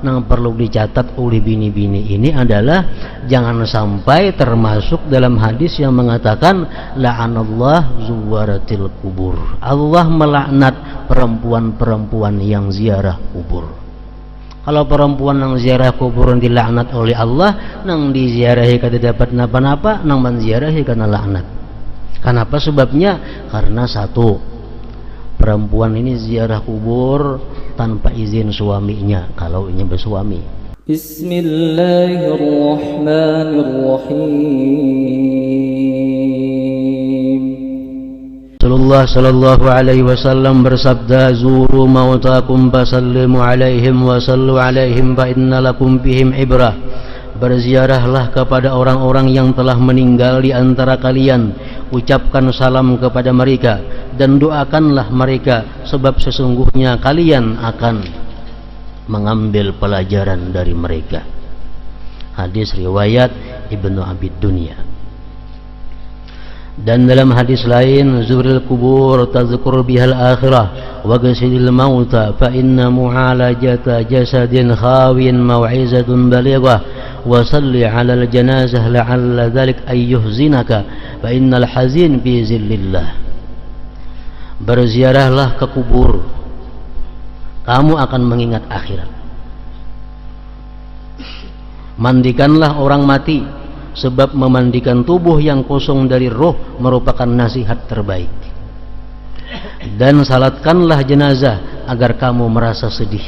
yang perlu dicatat oleh bini-bini ini adalah jangan sampai termasuk dalam hadis yang mengatakan la'anallah zuwaratil kubur. Allah melaknat perempuan-perempuan yang ziarah kubur. Kalau perempuan yang ziarah kubur dilaknat oleh Allah, nang diziarahi kada dapat napa-napa, nang menziarahi karena laknat. Kenapa sebabnya? Karena satu, perempuan ini ziarah kubur tanpa izin suaminya kalau ini bersuami. Bismillahirrahmanirrahim. Rasulullah sallallahu alaihi wasallam bersabda, "Zuru mautakum fasallimu alaihim wa sallu alaihim fa inna lakum bihim ibrah." Berziarahlah kepada orang-orang yang telah meninggal di antara kalian, ucapkan salam kepada mereka dan doakanlah mereka, sebab sesungguhnya kalian akan mengambil pelajaran dari mereka. Hadis riwayat Ibnu Abi Dunya. Dan dalam hadis lain, zuril kubur tazkur bihal akhirah wa ghasilil mauta fa inna mu'alajata jasadin khawin mau'izatun balighah wa salli 'alal janazah la'alla dzalik ay yuhzinaka fa innal hazin fi zillillah. Berziarahlah ke kubur, kamu akan mengingat akhirat. Mandikanlah orang mati, sebab memandikan tubuh yang kosong dari roh merupakan nasihat terbaik. Dan salatkanlah jenazah agar kamu merasa sedih,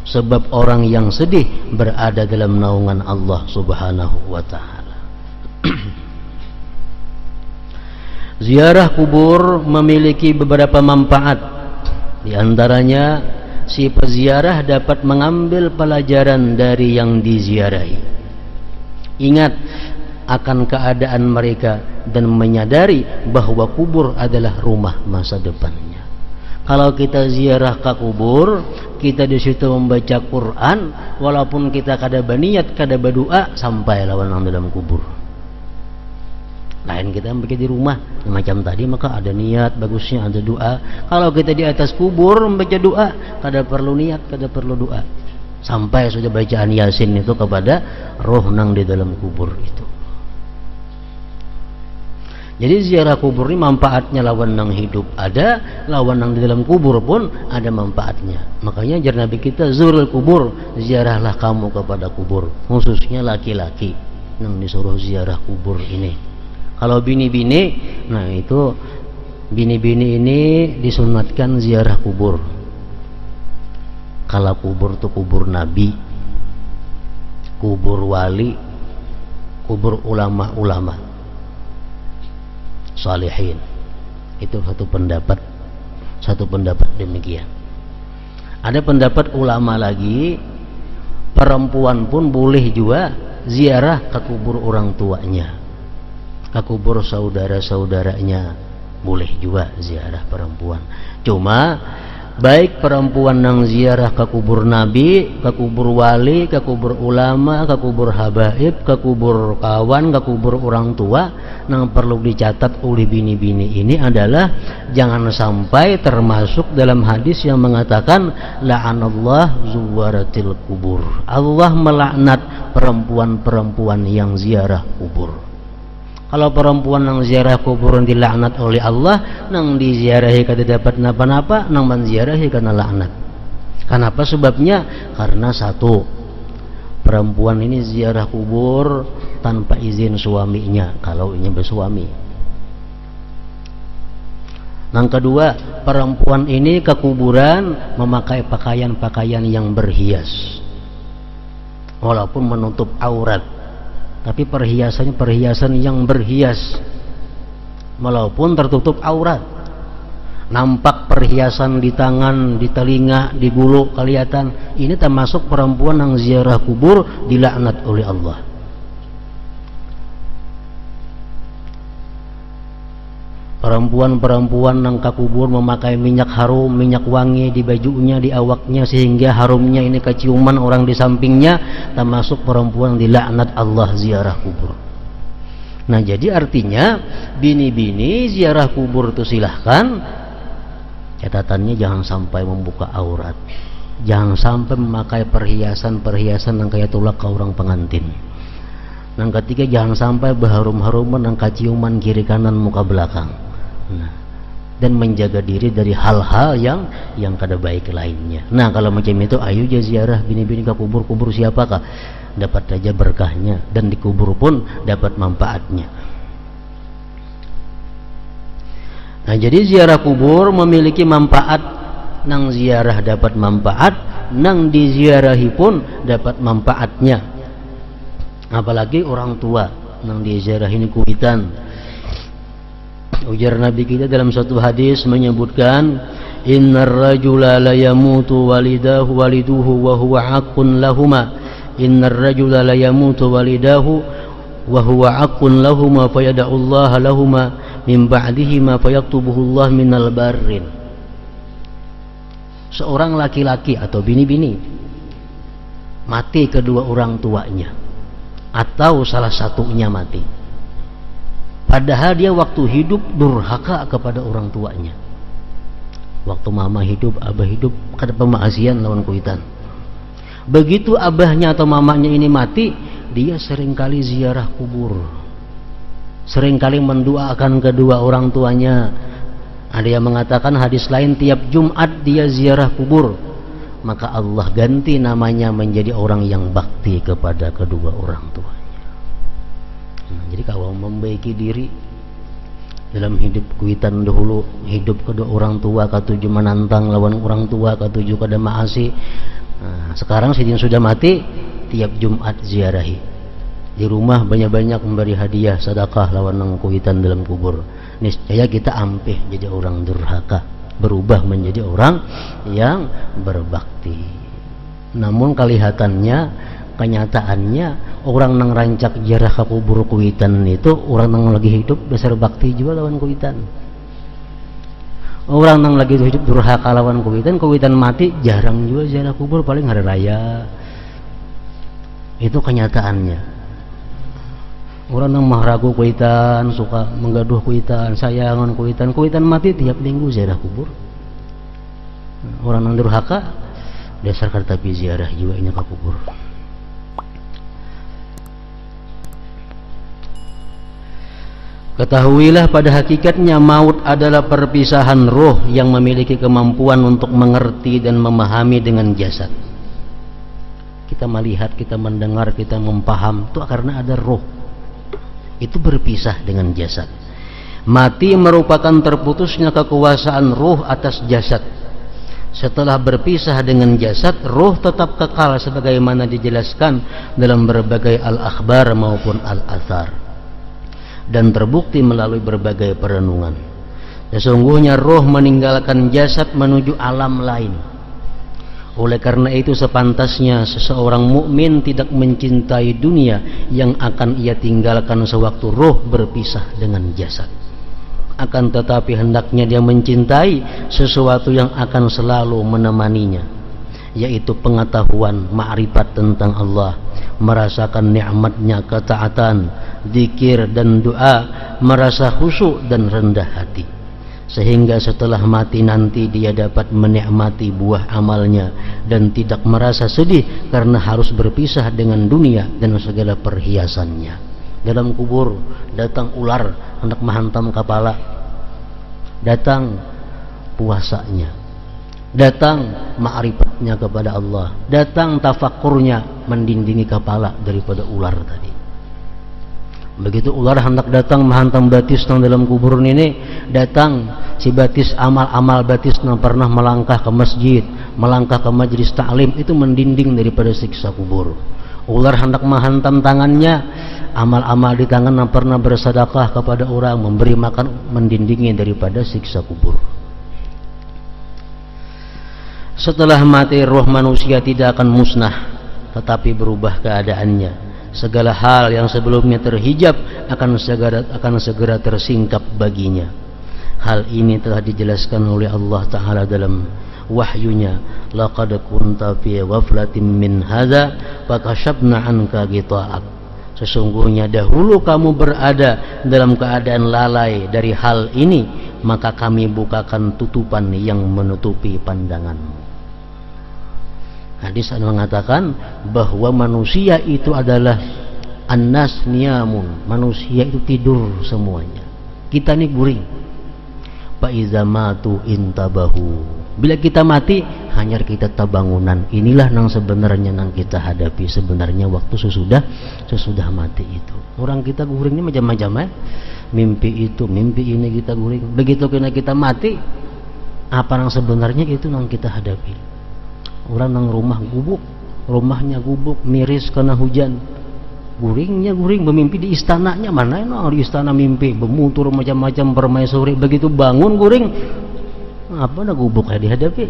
sebab orang yang sedih berada dalam naungan Allah Subhanahu wa ta'ala. Ziarah kubur memiliki beberapa manfaat. Di antaranya, si peziarah dapat mengambil pelajaran dari yang diziarahi. Ingat akan keadaan mereka dan menyadari bahwa kubur adalah rumah masa depannya. Kalau kita ziarah ke kubur, kita di situ membaca Quran, walaupun kita kada berniat, kada berdoa, sampai lawan nang dalam kubur. Lain kita membaca di rumah macam tadi, maka ada niat, bagusnya ada doa. Kalau kita di atas kubur membaca doa, kada perlu niat, kada perlu doa. Sampai sudah bacaan Yasin itu kepada roh nang di dalam kubur itu. Jadi ziarah kubur ini manfaatnya lawan nang hidup ada, lawan nang di dalam kubur pun ada manfaatnya. Makanya jar Nabi kita, zurul kubur, ziarahlah kamu kepada kubur, khususnya laki-laki nang disuruh ziarah kubur ini. Kalau bini-bini, nah itu bini-bini ini disunatkan ziarah kubur. Kalau kubur itu kubur Nabi, kubur wali, kubur ulama-ulama salihin. Itu satu pendapat demikian. Ada pendapat ulama lagi, perempuan pun boleh juga ziarah ke kubur orang tuanya, ke kubur saudara-saudaranya, boleh juga ziarah perempuan. Cuma baik perempuan yang ziarah ke kubur Nabi, ke kubur wali, ke kubur ulama, ke kubur habaib, ke kubur kawan, ke kubur orang tua, yang perlu dicatat oleh bini-bini ini adalah jangan sampai termasuk dalam hadis yang mengatakan la'anallah zuwaratil kubur. Allah melaknat perempuan-perempuan yang ziarah kubur. Kalau perempuan yang ziarah kubur dilaknat oleh Allah, nang diziarahi kada dapat napa-napa, nang menziarahi karena laknat. Kenapa sebabnya? Karena satu, perempuan ini ziarah kubur tanpa izin suaminya kalau ini bersuami. Yang kedua, perempuan ini ke kuburan memakai pakaian-pakaian yang berhias, walaupun menutup aurat. Tapi perhiasannya perhiasan yang berhias, walaupun tertutup aurat. Nampak perhiasan di tangan, di telinga, di gulu kelihatan. Ini termasuk perempuan yang ziarah kubur dilaknat oleh Allah. Perempuan-perempuan yang ke kubur memakai minyak harum, minyak wangi di bajunya, di awaknya, sehingga harumnya ini keciuman orang di sampingnya, termasuk perempuan yang dilaknat Allah ziarah kubur. Nah, jadi artinya bini-bini ziarah kubur itu silahkan, catatannya jangan sampai membuka aurat, jangan sampai memakai perhiasan-perhiasan yang kayak tulak ke orang pengantin. Yang ketiga, jangan sampai berharum-haruman yang ciuman kiri kanan muka belakang. Nah, dan menjaga diri dari hal-hal yang kada baik lainnya. Nah, kalau macam itu, ayo aja ziarah bini-bini ke kubur siapakah? Dapat aja berkahnya, dan dikubur pun dapat manfaatnya. Nah, jadi ziarah kubur memiliki manfaat. Nang ziarah dapat manfaat, nang diziarahi pun dapat manfaatnya. Apalagi orang tua nang diziarah ini kuitan. Ujar Nabi kita dalam satu hadis menyebutkan, innar rajula la yamutu waliduhu wa huwa haqqun lahuma. Innar rajula la yamutu walidahu wa huwa haqqun lahuma fayad'u Allah lahuma min ba'dihima fayaktubuhu Allah minal barrin. Seorang laki-laki atau bini-bini mati kedua orang tuanya, atau salah satunya mati, padahal dia waktu hidup durhaka kepada orang tuanya. Waktu mama hidup, abah hidup, kada pemaasian lawan kuitan. Begitu abahnya atau mamanya ini mati, dia seringkali ziarah kubur, seringkali mendoakan kedua orang tuanya. Ada yang mengatakan hadis lain, tiap Jumat dia ziarah kubur, maka Allah ganti namanya menjadi orang yang bakti kepada kedua orang tuanya. Nah, jadi kalau membaiki diri dalam hidup kuitan dahulu, hidup kedua orang tua katuju menantang lawan orang tua katuju kada maasi. Nah, sekarang sidin sudah mati, tiap Jumat ziarahi. Di rumah banyak-banyak memberi hadiah sedekah lawan nang kuitan dalam kubur. Niscaya kita ampih jadi orang durhaka, berubah menjadi orang yang berbakti. Namun kelihatannya, kenyataannya, orang nang rancak ziarah ke kubur kuitan itu orang nang lagi hidup besar bakti juga lawan kuitan. Orang nang lagi hidup durhaka lawan kuitan mati jarang juga ziarah kubur, paling hari raya. Itu kenyataannya. Orang nang mahragu kuitan, suka menggaduh kuitan, sayangan kuitan mati tiap minggu ziarah kubur. Orang nang durhaka dasar tapi ziarah juga nya ke kubur. Ketahuilah pada hakikatnya maut adalah perpisahan roh yang memiliki kemampuan untuk mengerti dan memahami dengan jasad. Kita melihat, kita mendengar, kita mempaham itu karena ada roh. Itu berpisah dengan jasad. Mati merupakan terputusnya kekuasaan roh atas jasad. Setelah berpisah dengan jasad, roh tetap kekal sebagaimana dijelaskan dalam berbagai al-akhbar maupun al-athar, dan terbukti melalui berbagai perenungan. Sesungguhnya roh meninggalkan jasad menuju alam lain. Oleh karena itu sepantasnya seseorang mukmin tidak mencintai dunia yang akan ia tinggalkan sewaktu roh berpisah dengan jasad. Akan tetapi hendaknya dia mencintai sesuatu yang akan selalu menemaninya, yaitu pengetahuan, ma'rifat tentang Allah, merasakan nikmatnya ketaatan, zikir dan doa, merasa khusyuk dan rendah hati, sehingga setelah mati nanti dia dapat menikmati buah amalnya dan tidak merasa sedih karena harus berpisah dengan dunia dan segala perhiasannya. Dalam kubur datang ular hendak menghantam kepala, datang puasanya, datang ma'rifatnya kepada Allah, datang tafakurnya mendindingi kepala daripada ular tadi. Begitu ular hendak datang menghantam batis nang dalam kubur ini, datang si batis, amal-amal batis nang pernah melangkah ke masjid, melangkah ke majelis ta'lim, itu mendinding daripada siksa kubur. Ular hendak menghantam tangannya, amal-amal di tangan nang pernah bersedekah kepada orang, memberi makan, mendindingi daripada siksa kubur. Setelah mati, roh manusia tidak akan musnah, tetapi berubah keadaannya. Segala hal yang sebelumnya terhijab akan segera tersingkap baginya. Hal ini telah dijelaskan oleh Allah Ta'ala dalam wahyunya, laqad kunta fi ghaflatin min hadza fakashafna anka ghita'ak. Sesungguhnya dahulu kamu berada dalam keadaan lalai dari hal ini, maka kami bukakan tutupan yang menutupi pandanganmu. Hadis mengatakan bahwa manusia itu adalah annas niyamun, manusia itu tidur semuanya, kita ini guring. Fa iza matu intabahu, bila kita mati hanya kita tabangunan. Inilah yang sebenarnya yang kita hadapi sebenarnya waktu sesudah mati itu. Orang kita guringnya macam-macam mimpi itu, mimpi ini kita guring. Begitu kita mati, apa yang sebenarnya itu yang kita hadapi. Orang yang rumahnya gubuk, miris karena hujan, guringnya guring, bermimpi di istananya. Mana di istana mimpi bermutur macam-macam permaisuri, begitu bangun guring, apa nak gubuk dihadapi.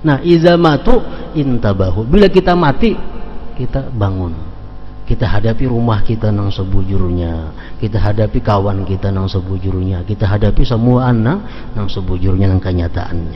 Nah, iza matu intabahu, bila kita mati kita bangun, kita hadapi rumah kita nang sebujurnya, kita hadapi kawan kita nang sebujurnya, kita hadapi semua anak nang sebujurnya nang kenyataannya.